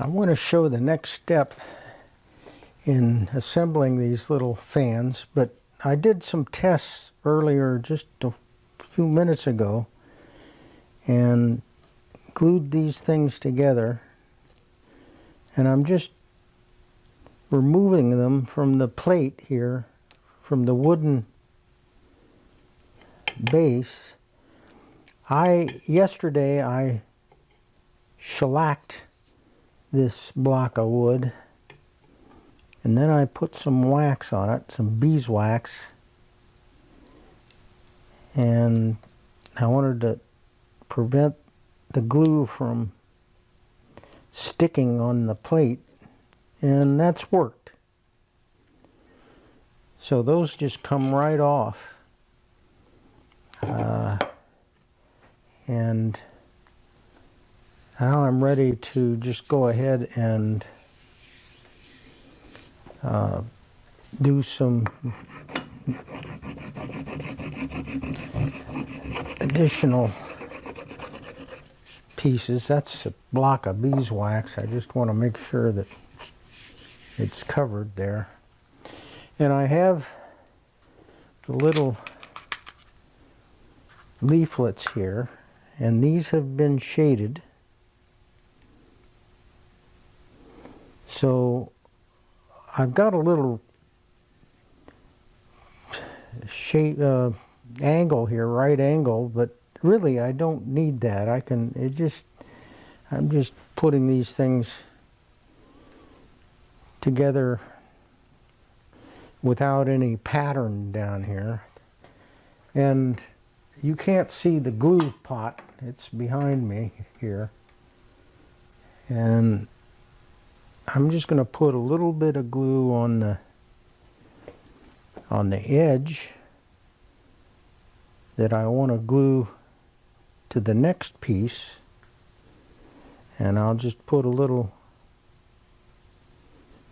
I want to show the next step in assembling these little fans, but I did some tests earlier just a few minutes ago and glued these things together, and I'm just removing them from the plate here, from the wooden base. Yesterday I shellacked this block of wood, and then I put some wax on it, some beeswax, and I wanted to prevent the glue from sticking on the plate, and that's worked. So those just come right off, and now I'm ready to just go ahead and do some additional pieces. That's a block of beeswax. I just want to make sure that it's covered there. And I have the little leaflets here, and these have been shaded. So I've got a little shape, angle here, right angle, but really I don't need that. I'm just putting these things together without any pattern down here. And you can't see the glue pot. It's behind me here. And I'm just going to put a little bit of glue on the edge that I want to glue to the next piece, and I'll just put a little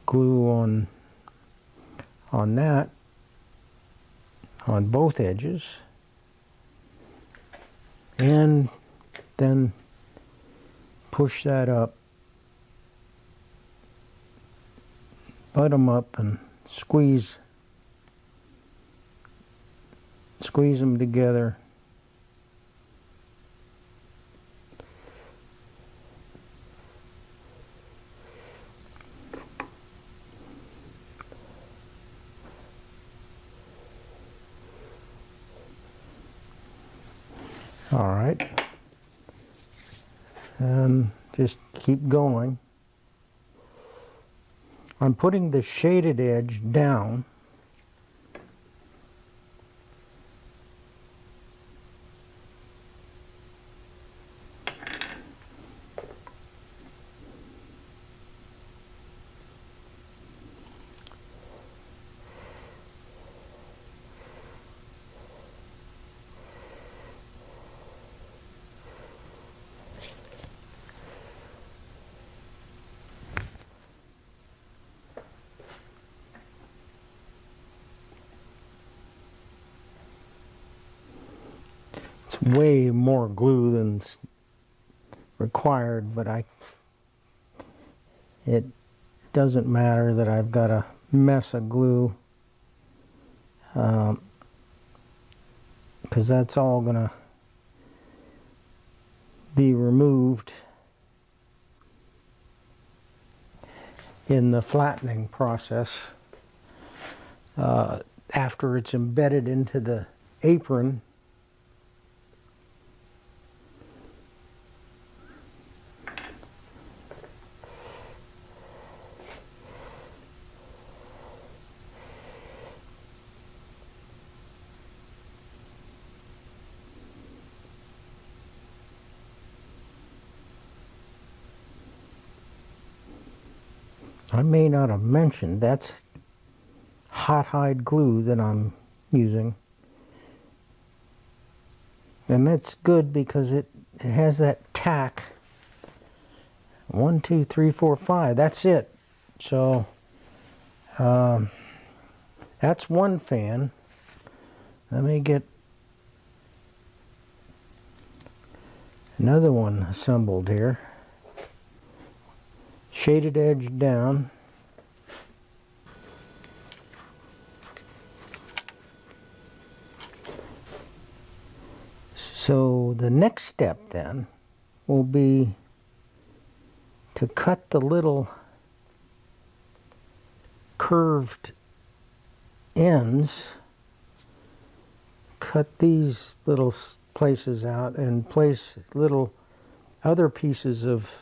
glue on that on both edges, and then push that up, butt them up, and squeeze them together. All right, and just keep going. I'm putting the shaded edge down, way more glue than's required, but it doesn't matter that I've got a mess of glue, because that's all gonna be removed in the flattening process after it's embedded into the apron. I may not have mentioned that's hot hide glue that I'm using, and that's good because it has that tack. 1, 2, 3, 4, 5. That's it. So that's one fan. Let me get another one assembled here. shaded edge down. So the next step then will be to cut the little curved ends, cut these little places out and place little other pieces of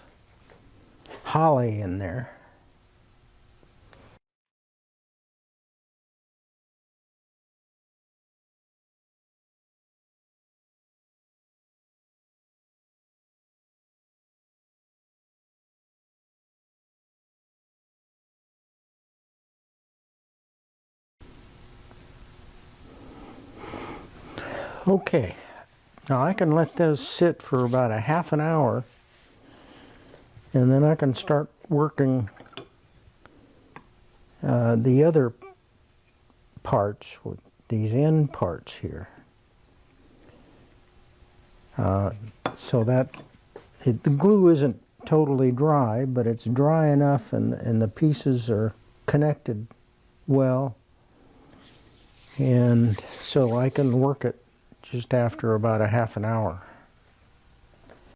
holly in there. Okay, now I can let those sit for about a half an hour, and then I can start working the other parts, with these end parts here. So that the glue isn't totally dry, but it's dry enough, and the pieces are connected well, and so I can work it just after about a half an hour.